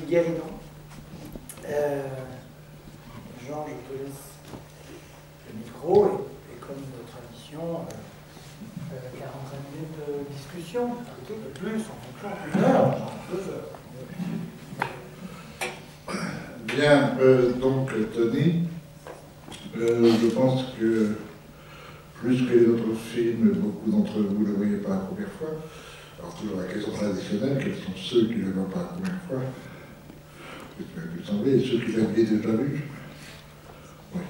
Guéridon. Jean, je te laisse le micro et comme de tradition, 45 minutes de discussion, un petit peu plus, en fonction d'une heure, 2 heures. Bien, donc Tony, je pense que plus que les autres films, beaucoup d'entre vous ne le voyaient pas la première fois. Alors toujours la question traditionnelle, quels sont ceux qui ne le voient pas la première fois? C'est ce que vous semblez, et ceux qui l'avaient déjà vu. Oui.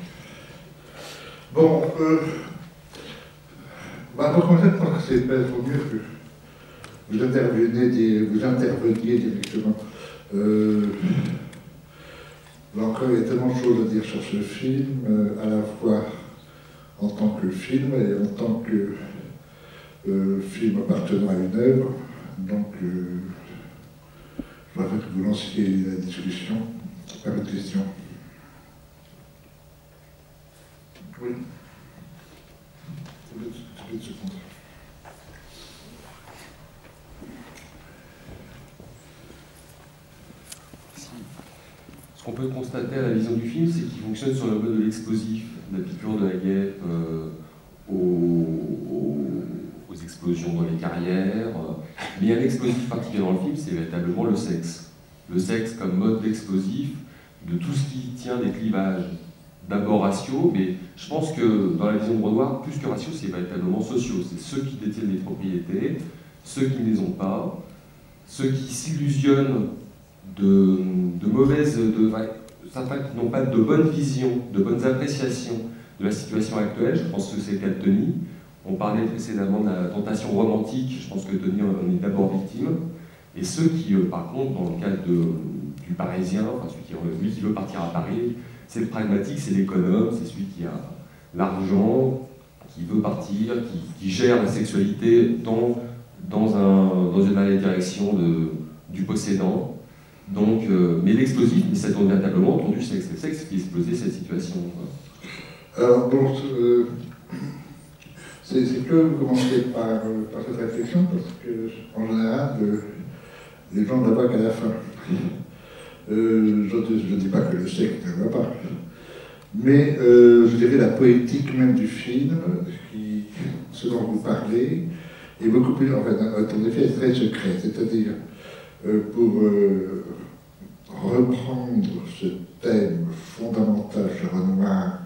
Bon, pour commencer, je pense que c'est peut-être mieux que vous interveniez directement. Là encore, il y a tellement de choses à dire sur ce film, à la fois en tant que film et en tant que film appartenant à une œuvre. Donc, je voudrais que vous lanciez la discussion par une question. Oui. Une seconde. Ce qu'on peut constater à la vision du film, c'est qu'il fonctionne sur le mode de l'explosif, de la piqûre de la guêpe, aux explosions dans les carrières. Mais il y a un explosif particulier dans le film, c'est véritablement le sexe. Le sexe comme mode d'explosif de tout ce qui tient des clivages, d'abord raciaux, mais je pense que dans la vision de Renoir, plus que raciaux, c'est véritablement sociaux. C'est ceux qui détiennent les propriétés, ceux qui ne les ont pas, ceux qui s'illusionnent de mauvaises, certains qui n'ont pas de bonnes visions, de bonnes appréciations de la situation actuelle. Je pense que c'est le cas de Tony. On parlait précédemment de la tentation romantique, je pense que Tony en est d'abord victime. Et ceux qui, par contre, dans le cadre du Parisien, enfin celui qui veut partir à Paris, c'est le pragmatique, c'est l'économe, c'est celui qui a l'argent, qui veut partir, qui gère la sexualité dans une direction du possédant. Donc, mais l'explosif, mais c'est véritablement entendu le sexe qui explosait cette situation. Alors, bon, c'est que vous commencez par cette réflexion, parce que, en général, les gens ne la voient qu'à la fin. Je ne dis pas que le sexe ne le voit pas, mais je dirais la poétique même du film, ce dont vous parlez, est beaucoup plus, en effet, est très secret, c'est-à-dire, pour reprendre ce thème fondamental chez Renoir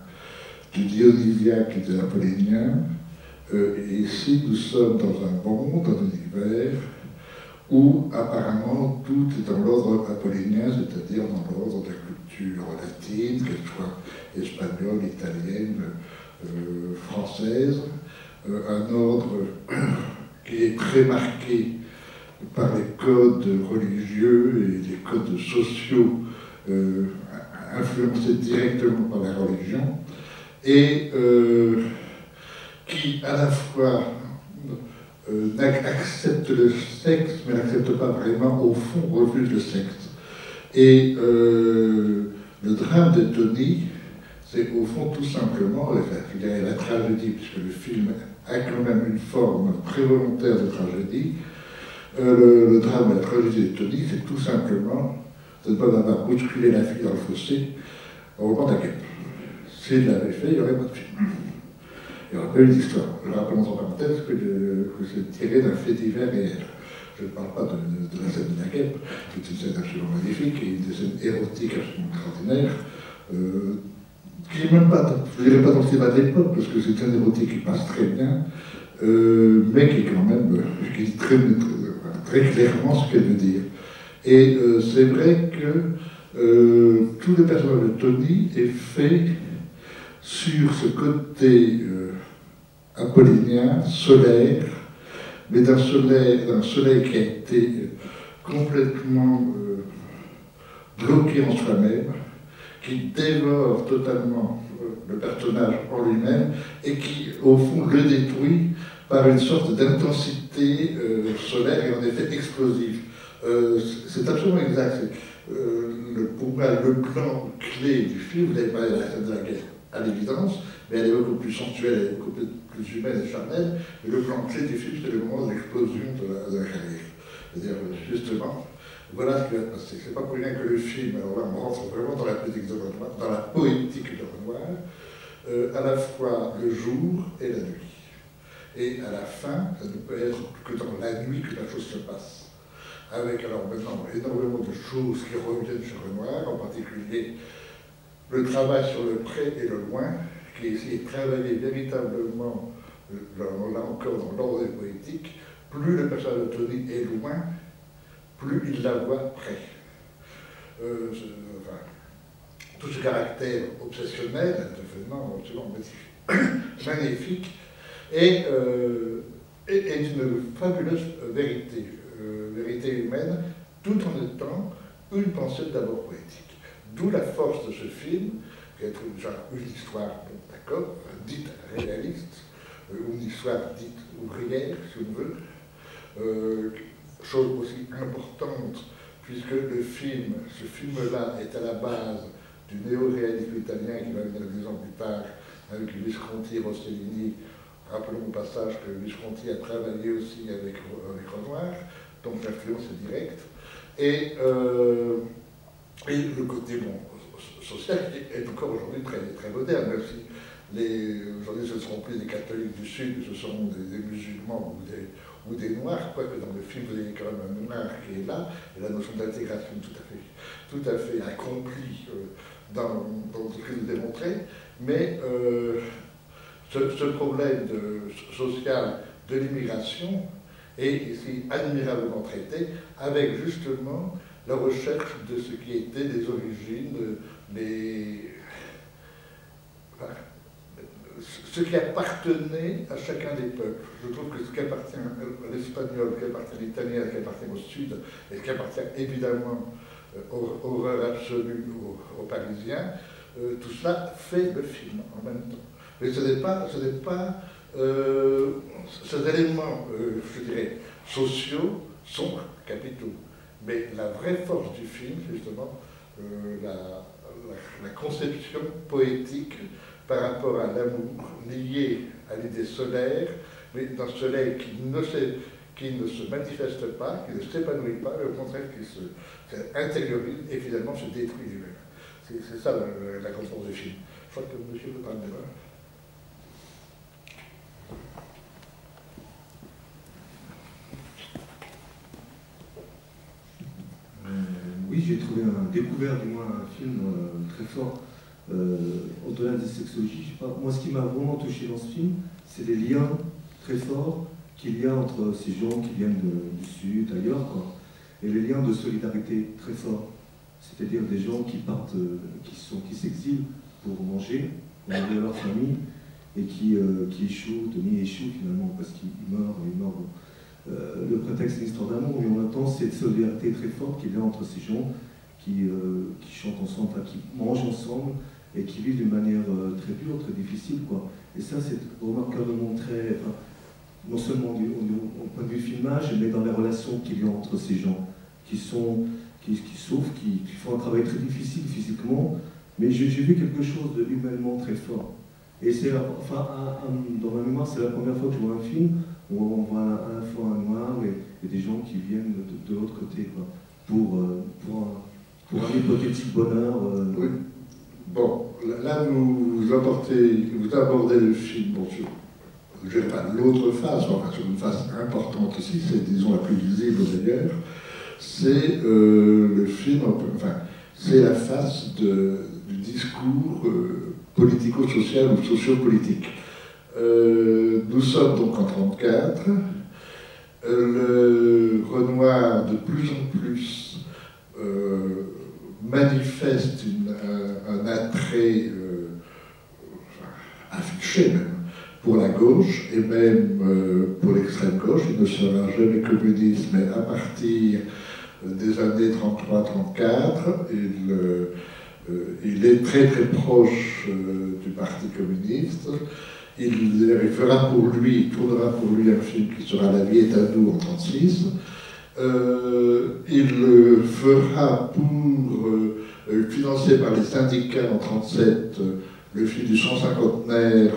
du dionysiaque et de l'apollinien, et ici nous sommes dans un monde, dans un univers, où apparemment tout est dans l'ordre apollinien, c'est-à-dire dans l'ordre de la culture latine, qu'elle soit espagnole, italienne, française, un ordre qui est très marqué par les codes religieux et les codes sociaux influencés directement par la religion, et qui à la fois accepte le sexe, mais n'accepte pas vraiment, au fond, refuse le sexe. Et le drame de Tony, c'est au fond tout simplement, je dirais la tragédie, puisque le film a quand même une forme très volontaire de tragédie. Le drame, la tragédie de Tony, c'est tout simplement de ne pas avoir bousculé la fille dans le fossé au moment de la guerre. S'il l'avait fait, il n'y aurait pas de film. Il n'y aurait pas eu d'histoire. Je rappelle entre parenthèses que c'est tiré d'un fait divers réel. Je ne parle pas de la scène de la guêpe, c'est une scène absolument magnifique et une scène érotique absolument extraordinaire, qui n'est même pas, je ne dirais pas dans le cinéma de l'époque, parce que c'est une scène érotique qui passe très bien, mais qui quand même, qui dit très clairement ce qu'elle veut dire. Et c'est vrai que tout le personnage de Tony est fait sur ce côté apollinien, solaire, mais d'un soleil qui a été complètement bloqué en soi-même, qui dévore totalement le personnage en lui-même et qui, au fond, le détruit par une sorte d'intensité solaire et en effet explosive. C'est absolument exact. Pour moi, le plan clé du film, vous avez parlé de la scène de la guerre, à l'évidence, mais elle est beaucoup plus sensuelle, elle est beaucoup plus humaine et charnelle, mais le plan clé du film, c'est le moment de l'explosion de la carrière. C'est-à-dire, justement, Voilà ce qui va se passer. C'est pas pour rien que le film, alors là on rentre vraiment dans la poétique de Renoir, dans la poétique de Renoir, à la fois le jour et la nuit. Et à la fin, ça ne peut être que dans la nuit que la chose se passe. Avec alors maintenant énormément de choses qui reviennent sur Renoir, en particulier le travail sur le près et le loin, qui est essayé de travailler véritablement, là encore dans l'ordre poétique. Plus le personnage de Tony est loin, plus il la voit près. Tout ce caractère obsessionnel, absolument magnifique, est une fabuleuse vérité, vérité humaine, tout en étant une pensée d'abord poétique. D'où la force de ce film, qui est une histoire, d'accord, dite réaliste, une histoire dite ouvrière, si on veut, chose aussi importante, puisque ce film-là est à la base du néo-réalisme italien qui va venir 10 ans plus tard avec Visconti et Rossellini. Rappelons au passage que Visconti a travaillé aussi avec Renoir, donc l'influence est directe. Et le côté social qui est encore aujourd'hui très, très moderne, même si aujourd'hui ce ne seront plus des catholiques du Sud, ce seront des musulmans ou des noirs, quoique dans le film vous avez quand même un noir qui est là, et la notion d'intégration tout à fait accomplie dans ce que vous démontrez, mais ce problème social de l'immigration est ici admirablement traité, avec justement la recherche de ce qui était les origines, ce qui appartenait à chacun des peuples. Je trouve que ce qui appartient à l'espagnol, ce qui appartient à l'italien, ce qui appartient au sud, et ce qui appartient évidemment horreur absolue aux Parisiens, tout cela fait le film en même temps. Mais ce n'est pas ces éléments, je dirais, sociaux sont capitaux. Mais la vraie force du film, c'est justement la conception poétique par rapport à l'amour lié à l'idée solaire, mais d'un soleil qui ne se manifeste pas, qui ne s'épanouit pas, mais au contraire qui s'intériorise et finalement se détruit lui-même. C'est ça la grande force du film. Je crois que monsieur veut parler de moi. Oui, j'ai découvert du moins un film très fort, au-delà des sexologies. Je sais pas, moi, ce qui m'a vraiment touché dans ce film, c'est les liens très forts qu'il y a entre ces gens qui viennent du Sud, ailleurs, quoi, et les liens de solidarité très forts. C'est-à-dire des gens qui partent, qui s'exilent pour manger à leur famille, et qui échouent. Tony échoue finalement parce qu'il meurt. Le prétexte est une histoire d'amour, mais en même temps, c'est une solidarité très forte qu'il y a entre ces gens qui chantent ensemble, enfin, qui mangent ensemble et qui vivent d'une manière très dure, très difficile, quoi. Et ça, c'est remarquablement très, enfin, non seulement au point de vue filmage, mais dans les relations qu'il y a entre ces gens qui souffrent, qui font un travail très difficile physiquement, mais j'ai vu quelque chose de humainement très fort. Et c'est, enfin, dans ma mémoire, c'est la première fois que je vois un film où on voit à la fois un noir et des gens qui viennent de l'autre côté, quoi, pour un hypothétique bonheur. Oui. Bon, là vous abordez le film, bon, je dirais pas l'autre face, enfin sur une face importante ici, c'est disons la plus visible d'ailleurs, c'est le film, enfin, c'est la face du discours politico-social ou sociopolitique. Nous sommes donc en 1934, le Renoir de plus en plus manifeste un attrait affiché même pour la gauche et même pour l'extrême gauche. Il ne sera jamais communiste, mais à partir des années 33-34, il est très très proche du Parti communiste. Il fera pour lui, il tournera pour lui un film qui sera La vie est à nous en 1936. Il fera financé par les syndicats en 1937, le film du 150aire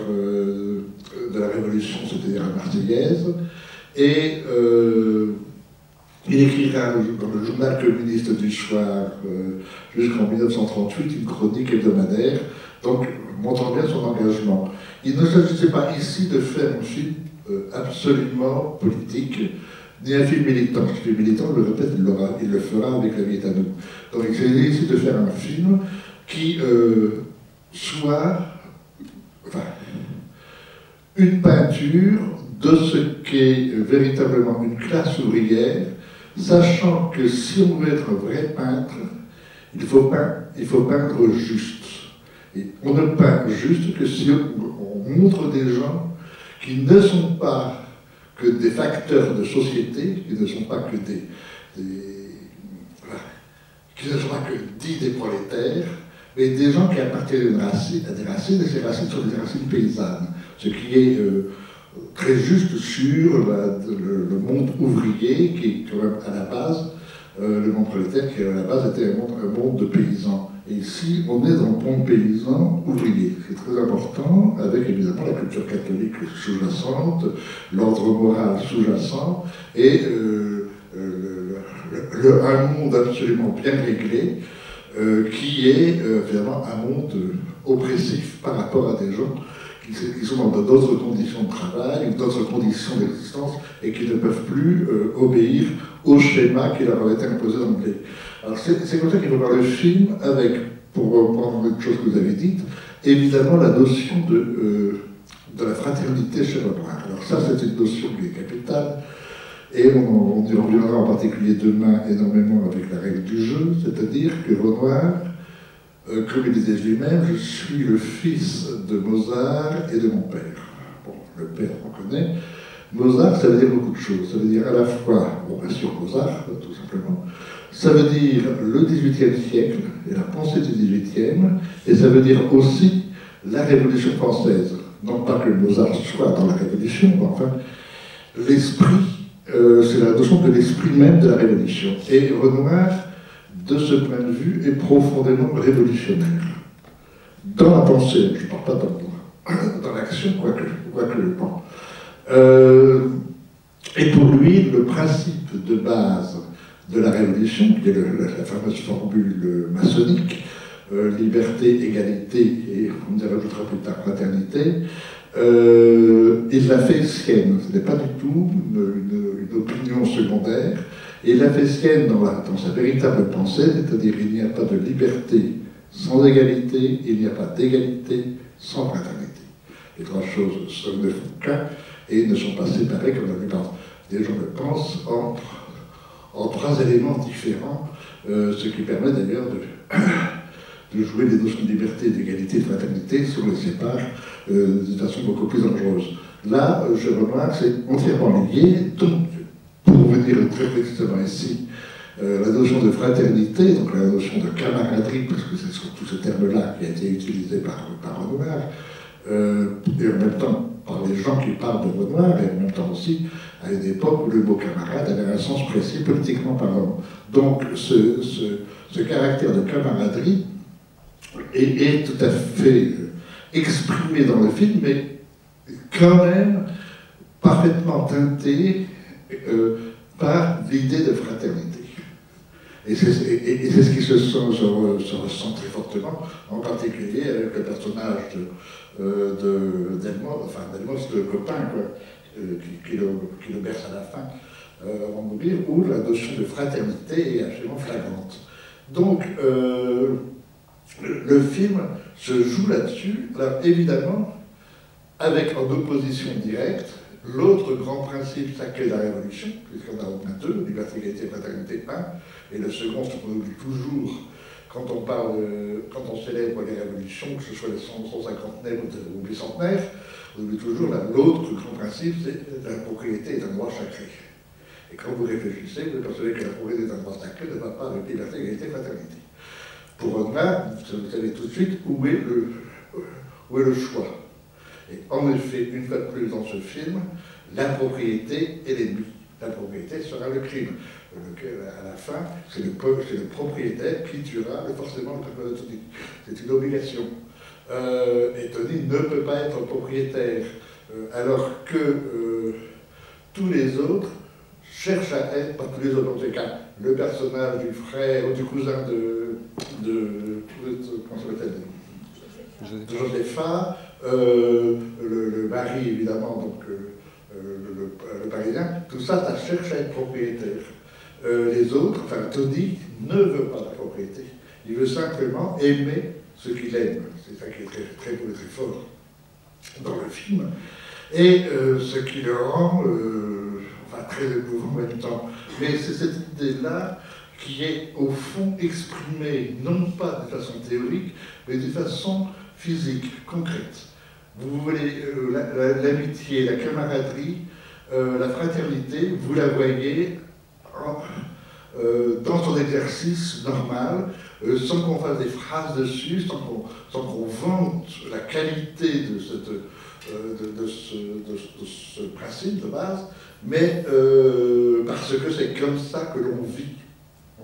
de la Révolution, c'est-à-dire la Marseillaise. Et Il écrira dans le journal communiste du soir jusqu'en 1938 une chronique hebdomadaire, donc montrant bien son engagement. Il ne s'agissait pas ici de faire un film absolument politique, ni un film militant. Un film militant, je le répète, il le fera avec La vie est à nous. Donc il s'agit ici de faire un film qui soit une peinture de ce qu'est véritablement une classe ouvrière, sachant que si on veut être un vrai peintre, il faut peindre juste. Et on ne peint juste que si on montre des gens qui ne sont pas que des facteurs de société, qui ne sont pas que qui ne sont pas que dits des prolétaires, mais des gens qui appartiennent à des racines, et ces racines sont des racines paysannes, ce qui est très juste sur le monde ouvrier, qui est quand même à la base, le monde prolétaire qui à la base était un monde de paysans. Et ici, on est dans le monde paysan ouvrier. C'est très important, avec évidemment la culture catholique sous-jacente, l'ordre moral sous-jacent, et un monde absolument bien réglé, qui est finalement un monde oppressif par rapport à des gens qui sont dans d'autres conditions de travail, d'autres conditions d'existence, et qui ne peuvent plus obéir au schéma qui leur a été imposé d'emblée. Alors c'est comme ça qu'il faut voir le film avec, pour reprendre une chose que vous avez dite, évidemment la notion de la fraternité chez Renoir. Alors ça, c'est une notion qui est capitale, et on y reviendra en particulier demain énormément avec la règle du jeu, c'est-à-dire que Renoir, comme il disait lui-même, je suis le fils de Mozart et de mon père. Bon, le père, on connaît. Mozart, ça veut dire beaucoup de choses. Ça veut dire à la fois, bon, bien sûr, Mozart, tout simplement. Ça veut dire le XVIIIe siècle et la pensée du XVIIIe, et ça veut dire aussi la Révolution française. Non pas que Mozart soit dans la Révolution, mais enfin, l'esprit, c'est la notion de l'esprit même de la Révolution. Et Renoir, de ce point de vue, est profondément révolutionnaire. Dans la pensée, je ne parle pas dans l'action, quoique bon. Et pour lui, le principe de base de la Révolution, qui est la fameuse formule maçonnique, liberté, égalité, et on y rajoutera plus tard fraternité, il l'a fait sienne. Ce n'est pas du tout une opinion secondaire. Et il l'a fait sienne dans sa véritable pensée, c'est-à-dire il n'y a pas de liberté sans égalité, il n'y a pas d'égalité sans fraternité. Les trois choses ne font qu'un et ne sont pas séparées comme la plupart des gens le pensent en trois éléments différents, ce qui permet d'ailleurs de jouer les notions de liberté, d'égalité et de fraternité si on les sépare de façon beaucoup plus dangereuse. Là, je remarque, c'est entièrement lié, donc pour venir très précisément ici, la notion de fraternité, donc la notion de camaraderie, parce que c'est surtout ce terme-là qui a été utilisé par Renoir, et en même temps par les gens qui parlent de Renoir, et en même temps aussi à une époque où le mot camarade avait un sens précis politiquement parlant. Donc ce caractère de camaraderie est tout à fait exprimé dans le film, mais quand même parfaitement teinté par l'idée de fraternité. Et c'est ce qui se ressent très fortement, en particulier avec le personnage d'Elmos, le copain, qui le berce à la fin, en mourir, où la notion de fraternité est absolument flagrante. Donc, le film se joue là-dessus, alors évidemment, avec en opposition directe, l'autre grand principe sacré de la Révolution, puisqu'on a au moins deux, liberté, égalité, fraternité, et le second, ce qu'on oublie toujours quand on célèbre les révolutions, que ce soit les 150e ou les centenaires, on oublie toujours l'autre grand principe, c'est la propriété est un droit sacré. Et quand vous réfléchissez, vous percevez que la propriété est un droit sacré ne va pas avec liberté, égalité, fraternité. Pour Renoir, vous savez tout de suite où est le choix. Et en effet, une fois de plus dans ce film, la propriété est l'ennemi. La propriété sera le crime. À la fin, c'est le propriétaire qui tuera forcément le personnage de Tony. C'est une obligation. Et Tony ne peut pas être propriétaire, alors que tous les autres cherche à être, pas tous les autres, en tout cas, le personnage du frère ou du cousin comment ça s'appelle, de Josépha, le mari évidemment, donc le parisien, tout ça, ça cherche à être propriétaire. Les autres, enfin Tony, ne veut pas la propriété. Il veut simplement aimer ce qu'il aime. C'est ça qui est très, très beau et très fort dans le film. Et ce qui le rend très émouvant en même temps. Mais c'est cette idée-là qui est au fond exprimée, non pas de façon théorique, mais de façon physique, concrète. Vous voulez l'amitié, la camaraderie, la fraternité, vous la voyez dans son exercice normal, sans qu'on fasse des phrases dessus, sans qu'on vante la qualité de ce principe de base, mais parce que c'est comme ça que l'on vit,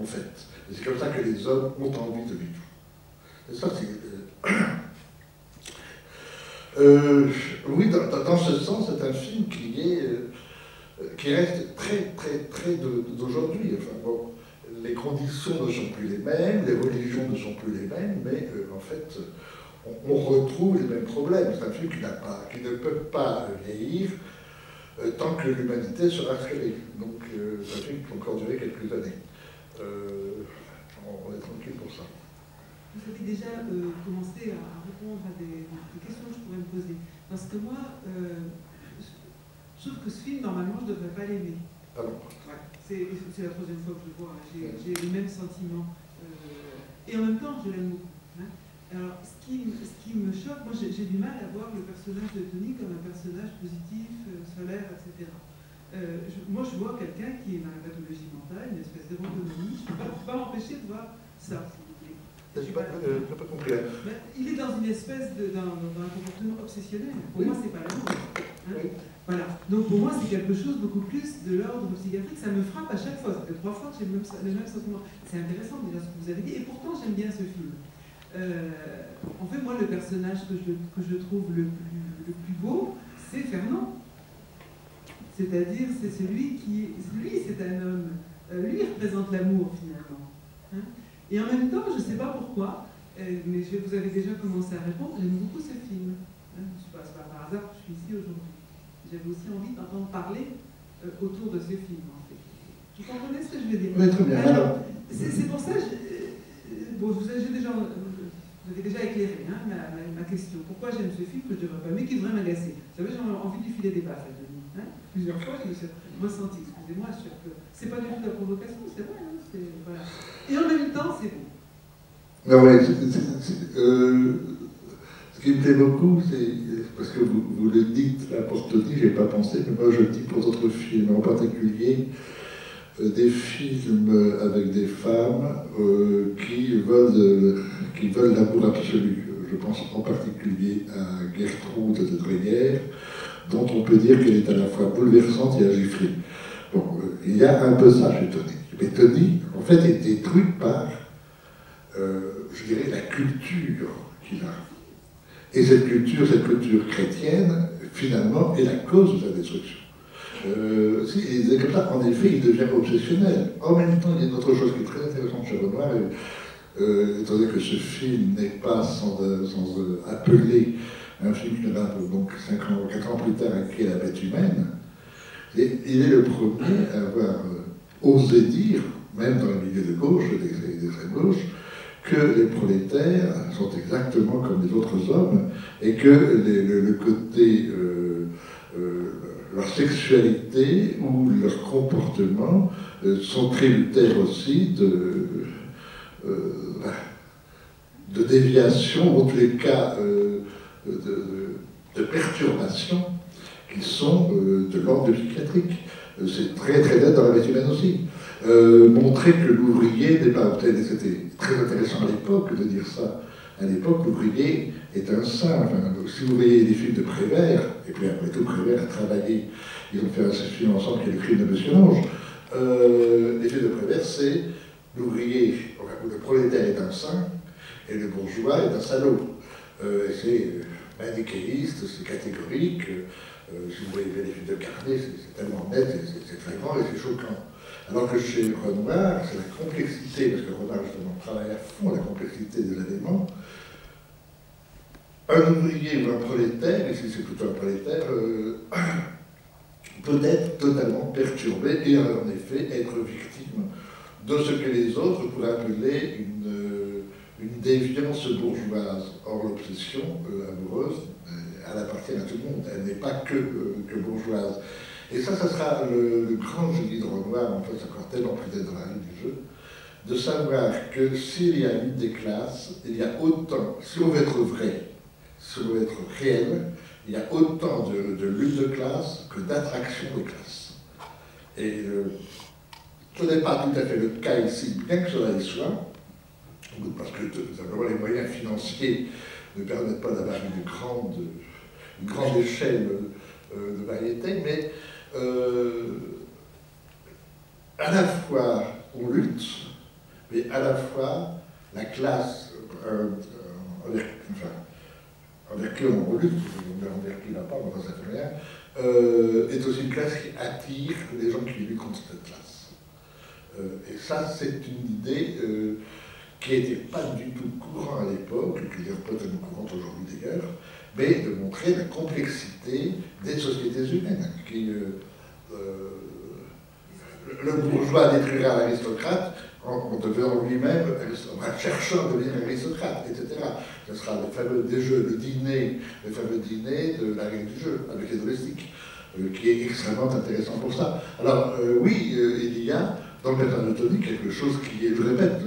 en fait. Et c'est comme ça que les hommes ont envie de vivre. Et ça, c'est... oui, dans ce sens, c'est un film qui reste très, très, très d'aujourd'hui. Enfin, bon, les conditions ne sont plus les mêmes, les religions ne sont plus les mêmes, mais en fait, on retrouve les mêmes problèmes. C'est un film qui ne peut pas vieillir tant que l'humanité sera créée. Donc, c'est un film qui peut encore durer quelques années. On est tranquille pour ça. Vous avez déjà commencé à répondre à des questions que je pourrais me poser. Parce que moi, je trouve que ce film, normalement, je ne devrais pas l'aimer. Pardon. Ouais, c'est la troisième fois que je le vois. J'ai les mêmes sentiments. Et en même temps, je l'aime beaucoup. Hein. Alors, ce qui me choque, moi, j'ai du mal à voir le personnage de Tony comme un personnage positif, solaire, etc. Moi, je vois quelqu'un qui est dans la pathologie mentale, une espèce d'érotomanie. Je ne peux pas m'empêcher de voir ça. J'ai pas compris. Il est dans une espèce d'un comportement obsessionnel. Pour moi, c'est pas l'amour. Hein. Oui. Voilà. Donc pour moi, c'est quelque chose beaucoup plus de l'ordre psychiatrique. Ça me frappe à chaque fois. Ça fait 3 fois que j'ai le même sentiment. C'est intéressant déjà ce que vous avez dit. Et pourtant, j'aime bien ce film. En fait, moi, le personnage que je trouve le plus beau, c'est Fernand. C'est-à-dire, c'est celui qui... Lui, c'est un homme. Lui, il représente l'amour, finalement. Hein. Et en même temps, je ne sais pas pourquoi, mais vous avez déjà commencé à répondre, j'aime beaucoup ce film. Hein, c'est pas par hasard que je suis ici aujourd'hui. J'avais aussi envie d'entendre parler autour de ce film, en fait. Vous comprenez ce que je veux dire? Oui, très bien. Alors, c'est pour ça, bon, vous avez déjà éclairé hein, ma question. Pourquoi j'aime ce film que je ne devrais pas aimer, qui devrait m'agacer? Vous savez, j'ai envie de lui filer des baffes à Denis. Hein, plusieurs fois, je me suis ressenti, excusez-moi, c'est pas du tout de la provocation, c'est vrai. Hein, voilà. Et en même temps, c'est beau. Non, ouais, ce qui me plaît beaucoup, c'est parce que vous le dites là pour Tony, je n'ai pas pensé, mais moi je le dis pour d'autres films, en particulier des films avec des femmes qui veulent l'amour absolu. Je pense en particulier à Gertrude de Dreyer, dont on peut dire qu'elle est à la fois bouleversante et agifrée. Bon, il y a un peu ça chez Tony. Mais Tony, en fait, est détruit par, je dirais, la culture qu'il a. Et cette culture chrétienne, finalement, est la cause de sa destruction. C'est comme ça, en effet, il devient obsessionnel. En même temps, il y a une autre chose qui est très intéressante chez Renoir, étant donné que ce film n'est pas sans appeler un film qui a donc 4 ans plus tard écrit La bête humaine, et il est le premier à avoir osé dire, même dans les milieux de gauche, d'extrême gauche, que les prolétaires sont exactement comme les autres hommes et que le côté, leur sexualité ou leur comportement sont tributaires aussi de déviations, en tous les cas de perturbations qui sont de l'ordre psychiatrique. C'est très très net dans La bête humaine aussi. Montrer que l'ouvrier n'est pas... C'était très intéressant à l'époque de dire ça. À l'époque, l'ouvrier est un saint. Enfin, si vous voyez les films de Prévert, et puis après tout, Prévert a travaillé, ils ont fait un film ensemble qui est Le crime de Monsieur Lange. Les films de Prévert, c'est l'ouvrier, enfin, le prolétaire est un saint, et le bourgeois est un salaud. C'est manichéiste, c'est catégorique. Si vous voyez les films de Carnet, c'est tellement net, c'est très grand et c'est choquant. Alors que chez Renoir, c'est la complexité, parce que Renoir justement travaille à fond la complexité des éléments. Un ouvrier ou un prolétaire, ici c'est plutôt un prolétaire, peut être totalement perturbé et en effet être victime de ce que les autres pourraient appeler une déviance bourgeoise. Or, l'obsession amoureuse, elle appartient à tout le monde, elle n'est pas que bourgeoise. Et ça sera le grand génie de Renoir, en fait, c'est encore tellement peut-être dans la règle du jeu, de savoir que s'il y a lutte des classes, il y a autant, si on veut être vrai, si on veut être réel, il y a autant de lutte de classe que d'attraction des classes. Et ce n'est pas tout à fait le cas ici, bien que cela y soit, parce que tout simplement les moyens financiers ne permettent pas d'avoir une grande échelle de variété, mais à la fois on lutte, mais à la fois la classe, envers qui on lutte, envers qui n'a pas, mais ça fait rien, est aussi une classe qui attire les gens qui luttent contre cette classe. Et ça, c'est une idée qui n'était pas du tout courant à l'époque, qui n'est pas tellement courante aujourd'hui d'ailleurs, mais de montrer la complexité des sociétés humaines. Le bourgeois détruira l'aristocrate en devenant lui-même, en cherchant à devenir aristocrate, etc. Ce sera le fameux le fameux dîner de la règle du jeu, avec les domestiques, qui est extrêmement intéressant pour ça. Alors, oui, il y a dans le personnage de Tony quelque chose qui est, je répète,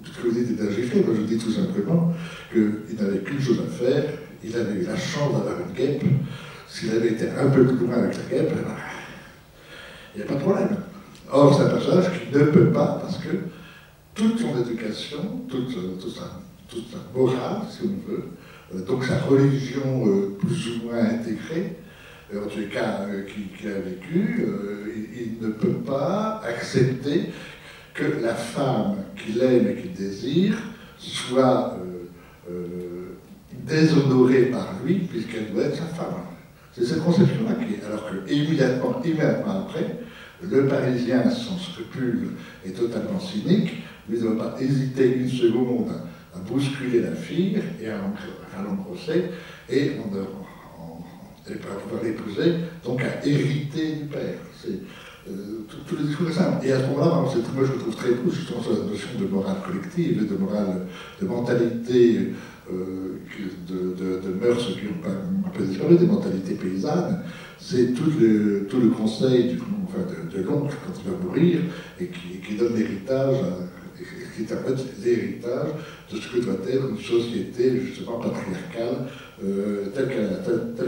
ce que vous dites est un giflet, moi je dis tout simplement qu'il n'avait qu'une chose à faire, il avait eu la chance d'avoir une guêpe, s'il avait été un peu plus loin avec la guêpe, il n'y a pas de problème. Or, c'est un personnage qui ne peut pas, parce que toute son éducation, toute sa morale, si on veut, donc sa religion plus ou moins intégrée, en tous les cas qu'il a vécu, il ne peut pas accepter que la femme qu'il aime et qu'il désire soit déshonorée par lui, puisqu'elle doit être sa femme. C'est cette conception-là qui est. Alors que immédiatement après, le Parisien, sans scrupule, est totalement cynique, lui ne va pas hésiter une seconde à bousculer la fille et à l'embrosser, et pour pouvoir l'épouser, donc à hériter du père. Tout le discours est simple. Et à ce moment-là, moi je trouve très beau justement sur la notion de morale collective, de morale, de mentalité, de mœurs qui ont un peu disparu, des mentalités paysannes. C'est tout le conseil de l'oncle quand il va mourir et qui donne l'héritage, qui est en fait l'héritage de ce que doit être une société justement patriarcale telle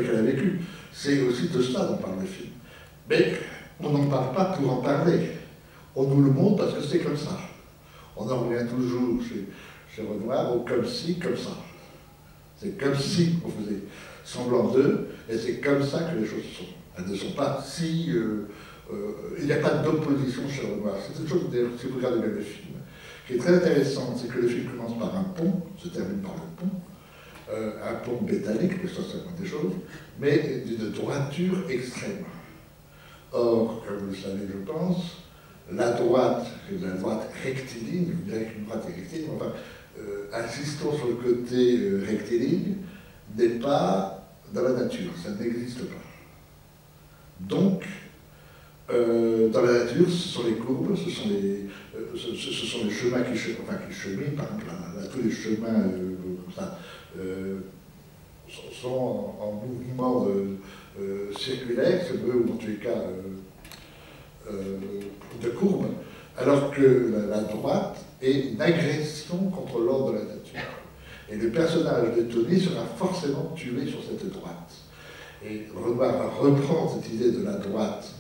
qu'elle a vécu. C'est aussi de ça dont parle le film. Mais on n'en parle pas pour en parler. On nous le montre parce que c'est comme ça. On en revient toujours chez Renoir au comme si, comme ça. C'est comme si on faisait semblant d'eux, et c'est comme ça que les choses sont. Elles ne sont pas si... il n'y a pas d'opposition chez Renoir. C'est une chose, d'ailleurs, si vous regardez bien le film, qui est très intéressante, c'est que le film commence par un pont, se termine par le pont, un pont métallique, mais ça c'est des choses, mais d'une droiture extrême. Or, comme vous le savez, je pense, la droite rectiligne, je dirais qu'une droite rectiligne, enfin, insistons sur le côté rectiligne, n'est pas dans la nature, ça n'existe pas. Donc, dans la nature, ce sont les courbes, ce sont les chemins qui cheminent, par exemple, là, tous les chemins comme ça, sont en mouvement circulaire, ou en tous les cas de courbe, alors que la droite est une agression contre l'ordre de la nature. Et le personnage de Tony sera forcément tué sur cette droite. Et Renoir va reprendre cette idée de la droite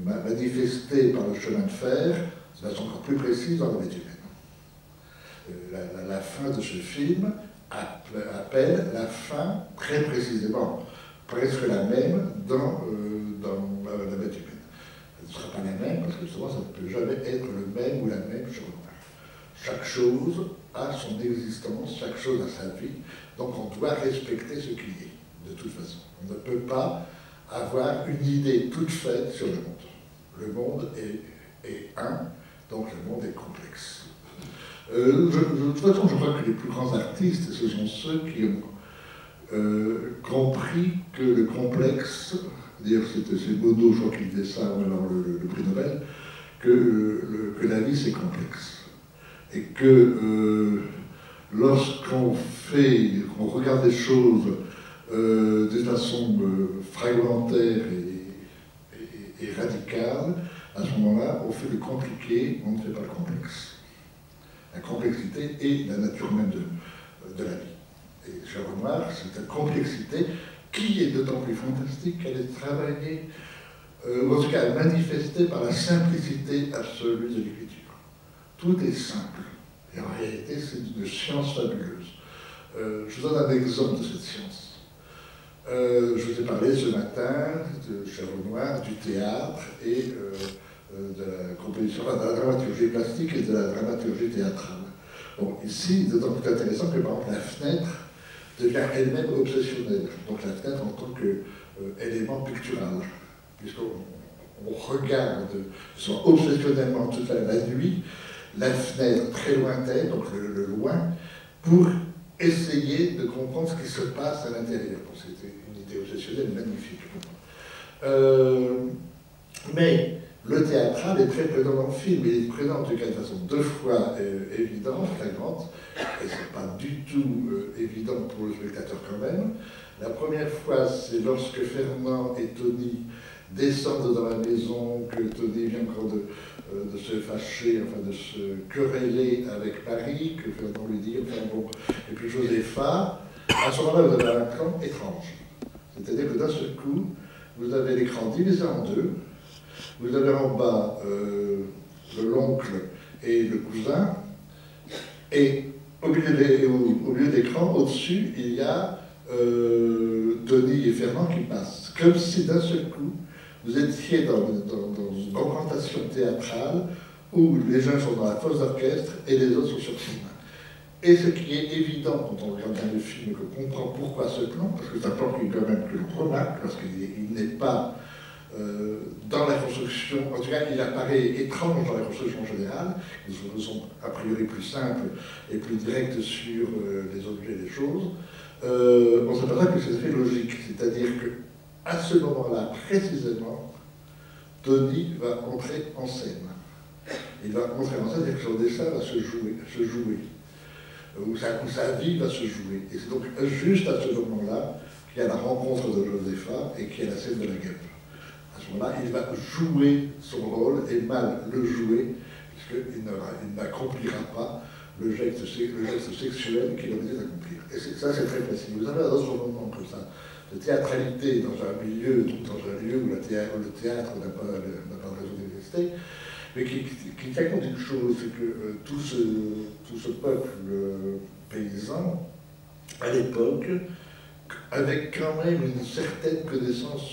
manifestée par le chemin de fer de façon encore plus précise dans la vie humaine. La fin de ce film appelle la fin très précisément, presque la même dans la bête humaine. Elle ne sera pas la même parce que souvent ça ne peut jamais être le même ou la même chez Renoir. Chaque chose a son existence, chaque chose a sa vie, donc on doit respecter ce qui est, de toute façon. On ne peut pas avoir une idée toute faite sur le monde. Le monde est un, donc le monde est complexe. De toute façon, je crois que les plus grands artistes, ce sont ceux qui ont compris que le complexe, d'ailleurs c'est Bono, je crois qu'il disait ça, ou alors le prix Nobel, que la vie c'est complexe. Et que lorsqu'on regarde les choses de façon fragmentaire et radicale, à ce moment-là, on fait le compliqué, on ne fait pas le complexe. La complexité est la nature même de la vie. Et chez Renoir, c'est cette complexité qui est d'autant plus fantastique qu'elle est travaillée, ou en tout cas manifestée par la simplicité absolue de l'écriture. Tout est simple. Et en réalité, c'est une science fabuleuse. Je vous donne un exemple de cette science. Je vous ai parlé ce matin, chez Renoir, du théâtre et de la composition, de la dramaturgie plastique et de la dramaturgie théâtrale. Bon, ici, c'est d'autant plus intéressant que, par exemple, la fenêtre devient elle-même obsessionnelle. Donc la fenêtre en tant qu'élément pictural, puisqu'on regarde, soit obsessionnellement toute la nuit, la fenêtre très lointaine, donc le loin, pour essayer de comprendre ce qui se passe à l'intérieur. Bon, c'était une idée obsessionnelle magnifique. Mais le théâtral est très présent dans le film, il est présent en tout cas de façon deux fois évidente, flagrante, et c'est pas du tout évident pour le spectateur quand même. La première fois, c'est lorsque Fernand et Tony descendent dans la maison, que Tony vient encore de se fâcher, enfin de se quereller avec Paris, que Fernand lui dit, enfin bon, et puis Josépha, à ce moment-là, vous avez un plan étrange. C'est-à-dire que d'un seul coup, vous avez l'écran divisé en deux, vous avez en bas l'oncle et le cousin, et au milieu d'écran, au-dessus, il y a Tony et Fernand qui passent. Comme si d'un seul coup, vous étiez dans une représentation théâtrale où les gens sont dans la fosse d'orchestre et les autres sont sur scène. Et ce qui est évident quand on regarde bien le film, qu'on comprend pourquoi ce plan, parce que c'est un plan qui quand même que l'on remarque, parce qu'il n'est pas dans la construction, en tout cas il apparaît étrange dans la construction générale, ils sont a priori plus simples et plus directs sur les objets et les choses, on s'aperçoit que c'est très logique, c'est-à-dire qu'à ce moment-là, précisément, Tony va entrer en scène. Il va entrer en scène et que son dessin va se jouer. Où sa vie va se jouer. Et c'est donc juste à ce moment-là qu'il y a la rencontre de Josépha et qu'il y a la scène de la guêpe. À ce moment-là, il va jouer son rôle et mal le jouer, puisqu'il n'accomplira pas le geste sexuel qu'il aurait dû accomplir. Et ça, c'est très précis. Vous avez d'autres moments comme ça, de théâtralité dans un milieu, dans un lieu où le théâtre n'a pas de raison d'exister, mais qui tient compte d'une chose, c'est que tout ce peuple paysan, à l'époque, avec quand même une certaine connaissance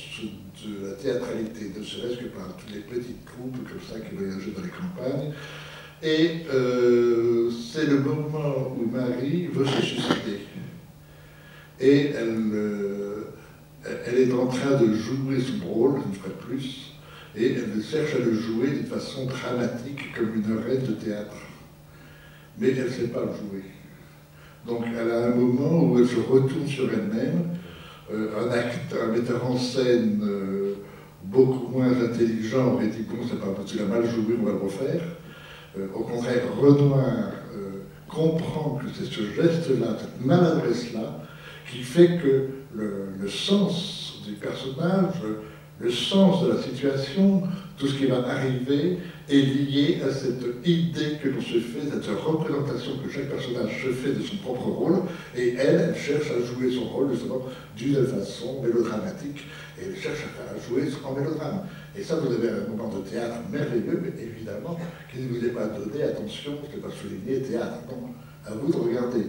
de la théâtralité, ne serait-ce que par toutes les petites troupes comme ça qui voyageaient dans les campagnes. Et c'est le moment où Marie veut se suicider. Et elle est en train de jouer son rôle, une fois de plus, et elle cherche à le jouer d'une façon dramatique, comme une reine de théâtre. Mais elle ne sait pas le jouer. Donc elle a un moment où elle se retourne sur elle-même, un metteur en scène beaucoup moins intelligent aurait dit bon, c'est pas possible, il a mal joué, on va le refaire. Au contraire, Renoir comprend que c'est ce geste-là, cette maladresse-là, qui fait que le sens du personnage, le sens de la situation, tout ce qui va arriver, est lié à cette idée que l'on se fait, cette représentation que chaque personnage se fait de son propre rôle, et elle cherche à jouer son rôle justement d'une façon mélodramatique, et elle cherche à jouer en mélodrame. Et ça, vous avez un moment de théâtre merveilleux, mais évidemment, qui ne vous est pas donné, attention, je ne vais pas souligner théâtre, non, à vous de regarder.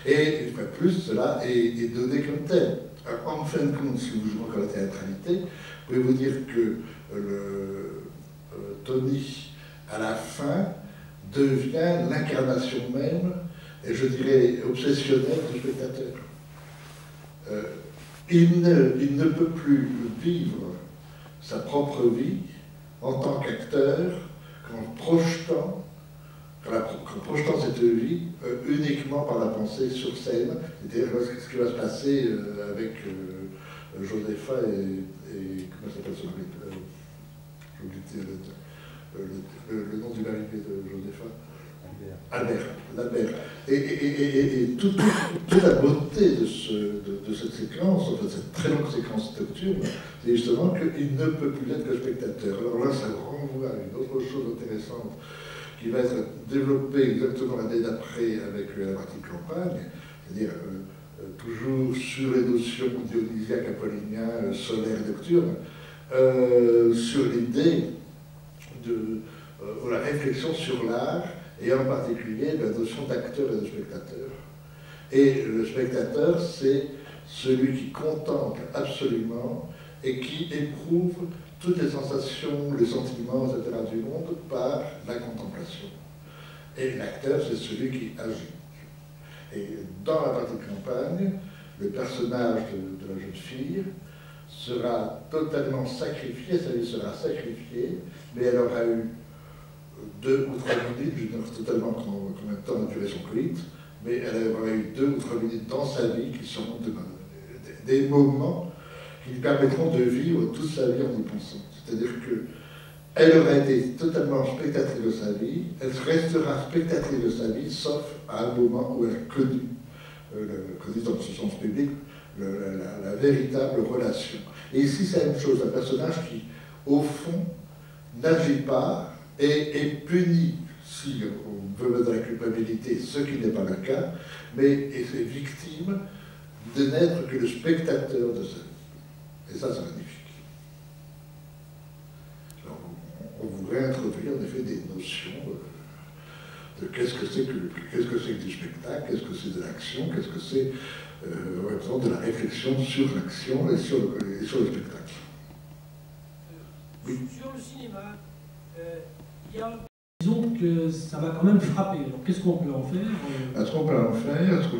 Et une fois de plus, cela est donné comme tel. Alors, en fin de compte, si vous jouez encore la théâtralité, vous pouvez vous dire que Tony, à la fin, devient l'incarnation même, et je dirais obsessionnelle du spectateur. Il ne peut plus vivre sa propre vie en tant qu'acteur qu'en projetant cette vie uniquement par la pensée sur scène, c'est-à-dire ce qui va se passer avec Josepha et comment s'appelle son mari, j'ai oublié le nom du mari de Josepha. Albert. Et toute la beauté de cette séquence, en fait, cette très longue séquence nocturne, c'est justement qu'il ne peut plus être que spectateur. Alors là, ça renvoie à une autre chose intéressante qui va être développée exactement l'année d'après avec la partie de campagne, c'est-à-dire toujours sur les notions dionysiaques, apollinaires, solaires, nocturnes, sur l'idée de la réflexion sur l'art, et en particulier la notion d'acteur et de spectateur. Et le spectateur, c'est celui qui contemple absolument et qui éprouve toutes les sensations, les sentiments, etc. du monde par la contemplation. Et l'acteur, c'est celui qui agit. Et dans la partie de campagne, le personnage de la jeune fille sera totalement sacrifié, sa vie sera sacrifiée, mais elle aura eu 2 ou 3 minutes, je ignore totalement combien de temps a duré son coït, mais elle aura eu 2 ou 3 minutes dans sa vie qui seront des moments qui lui permettront de vivre toute sa vie en y pensant. C'est-à-dire qu'elle aura été totalement spectatrice de sa vie, elle restera spectatrice de sa vie, sauf à un moment où elle a connu, dans ce sens public, la véritable relation. Et ici, c'est la même chose, un personnage qui, au fond, n'agit pas, et est puni, si on veut mettre de la culpabilité, ce qui n'est pas le cas, mais est victime de n'être que le spectateur de sa vie. Et ça, c'est magnifique. Alors, on voudrait introduire en effet des notions de qu'est-ce que c'est que du spectacle, qu'est-ce que c'est de l'action, qu'est-ce que c'est de la réflexion sur l'action et sur le spectacle. Oui. Sur le cinéma, disons que ça va quand même frapper. Alors qu'est-ce qu'on peut en faire? Ce qu'on peut en faire, ce que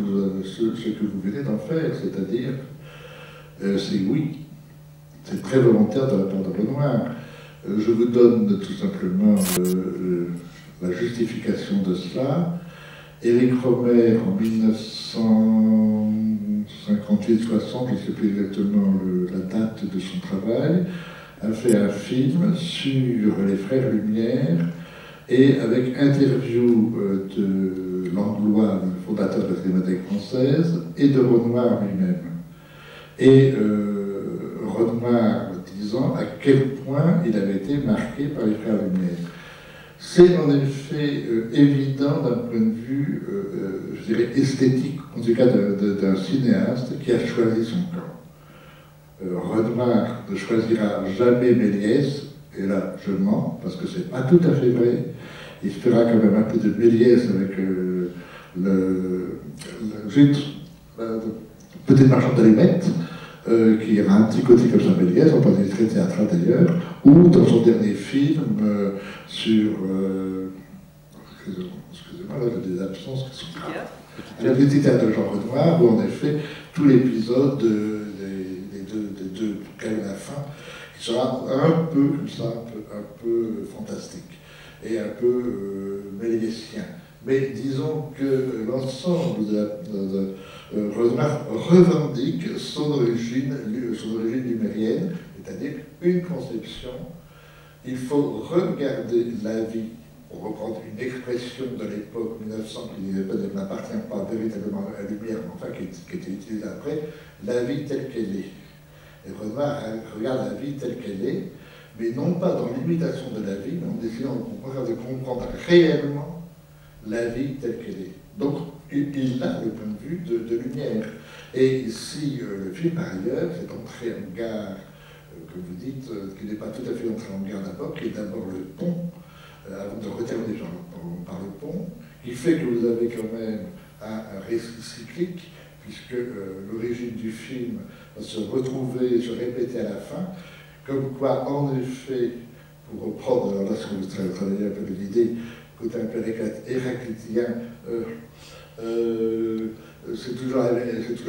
vous venez d'en faire, c'est-à-dire, c'est oui, c'est très volontaire de la part de Renoir. Je vous donne tout simplement la justification de cela. Éric Rohmer, en 1958-60, je ne sais plus exactement la date de son travail, a fait un film sur les frères Lumière et avec interview de Langlois, le fondateur de la Cinémathèque française, et de Renoir lui-même. Et Renoir disant à quel point il avait été marqué par les frères Lumière. C'est en effet évident d'un point de vue, je dirais, esthétique, en tout cas d'un cinéaste qui a choisi son camp. Renoir ne choisira jamais Méliès, et là je mens, parce que c'est pas tout à fait vrai. Il fera quand même un peu de Méliès avec le Petite marchande d'allumettes, qui ira un petit côté comme ça Méliès, en partie très théâtral d'ailleurs, ou dans son dernier film sur... excusez-moi, là j'ai des absences qui sont graves. Le petit théâtre de Jean Renoir, où en effet, tout l'épisode des deux à la fin, qui sera un peu comme ça, un peu fantastique, et un peu méliésien. Mais disons que l'ensemble de Renoir revendique son origine lumérienne, c'est-à-dire une conception. Il faut regarder la vie, pour reprendre une expression de l'époque 1900 qui n'appartient pas véritablement à la lumière, mais enfin qui était utilisée après, la vie telle qu'elle est. Et Renoir regarde la vie telle qu'elle est, mais non pas dans l'imitation de la vie, mais en essayant de comprendre réellement la vie telle qu'elle est. Donc, il a le point de vue de lumière. Et si le film, par ailleurs, c'est entré en gare, comme vous dites, qui n'est pas tout à fait entré en gare d'abord, qui est d'abord le pont, avant de reterminer par le pont, qui fait que vous avez quand même un récit cyclique, puisque l'origine du film va se retrouver, se répéter à la fin, comme quoi, en effet, pour reprendre, alors là, si vous travaillez un peu de l'idée, côté un peu héraclitien, c'est toujours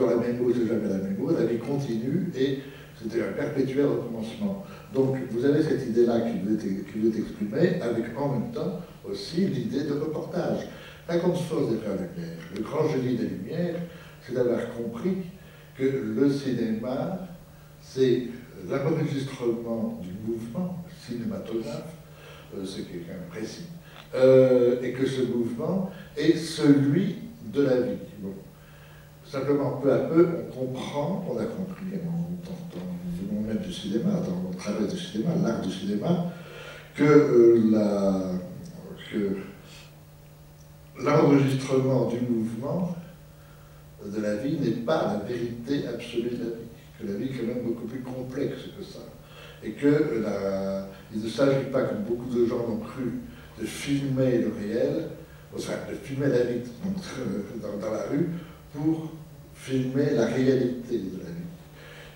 la même mot, c'est jamais la même mot, la vie continue et c'était un perpétuel recommencement. Donc vous avez cette idée-là qui vous est exprimée, avec en même temps aussi l'idée de reportage. La grande force des Frères Lumière, le grand génie des Lumières, c'est d'avoir compris que le cinéma, c'est l'enregistrement du mouvement cinématographe, c'est quelqu'un précis, et que ce mouvement est celui de la vie. Bon. Simplement, peu à peu, on a compris, dans le domaine du cinéma, dans le travail du cinéma, l'art du cinéma, que l'enregistrement du mouvement de la vie n'est pas la vérité absolue de la vie, que la vie est quand même beaucoup plus complexe que ça, et il ne s'agit pas, comme beaucoup de gens l'ont cru, de filmer le réel, enfin de filmer la vie dans la rue pour filmer la réalité de la vie.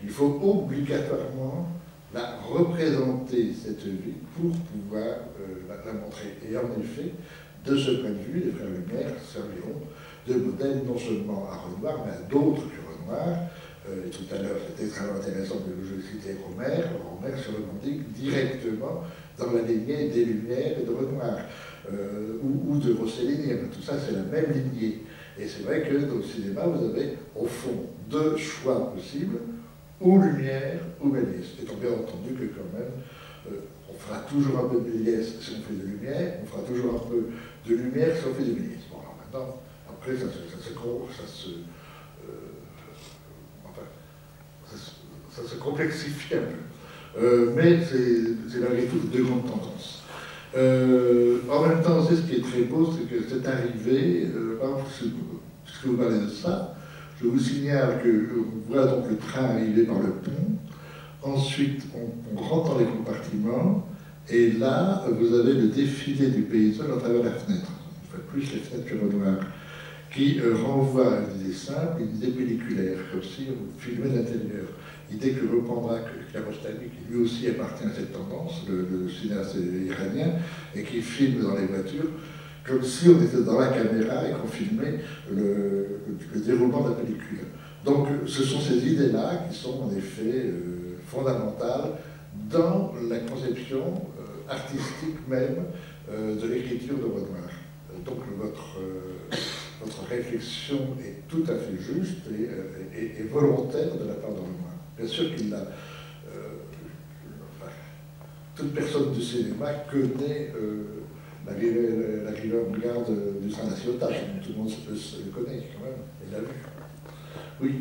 Il faut obligatoirement la représenter, cette vie, pour pouvoir la montrer. Et en effet, de ce point de vue, les Frères Lumière serviront de modèle non seulement à Renoir, mais à d'autres que Renoir. Et tout à l'heure, c'était très intéressant que je citais Rohmer. Rohmer se revendique directement dans la lignée des Lumières et de Renoir, ou de Rossellini. Tout ça, c'est la même lignée. Et c'est vrai que dans le cinéma, vous avez au fond deux choix possibles, ou Lumière ou Méliès. Et bien entendu que quand même, on fera toujours un peu de Méliès si on fait de Lumière, on fera toujours un peu de Lumière si on fait de Méliès. Bon, alors maintenant, après, ça se complexifie un peu. Mais c'est malgré tout deux grandes tendances. En même temps, ce qui est très beau, c'est que c'est arrivé, puisque vous parlez de ça, je vous signale que voilà donc le train arrivé par le pont, ensuite on rentre dans les compartiments, et là, vous avez le défilé du paysage à travers la fenêtre, enfin plus les fenêtres que Renoir, qui renvoie à une idée simple, une idée pelliculaire, comme si on filmait l'intérieur. Idée que reprendra Kiarostami, qui lui aussi appartient à cette tendance, le cinéaste iranien, et qui filme dans les voitures, comme si on était dans la caméra et qu'on filmait le déroulement de la pellicule. Donc ce sont ces idées-là qui sont en effet fondamentales dans la conception artistique même de l'écriture de Renoir. Donc votre réflexion est tout à fait juste et volontaire de la part de Renoir. Bien sûr qu'il a... toute personne du cinéma connaît la rivière garde du Saint-Naciota. Tout le monde le connaît quand même, il l'a vu. Oui.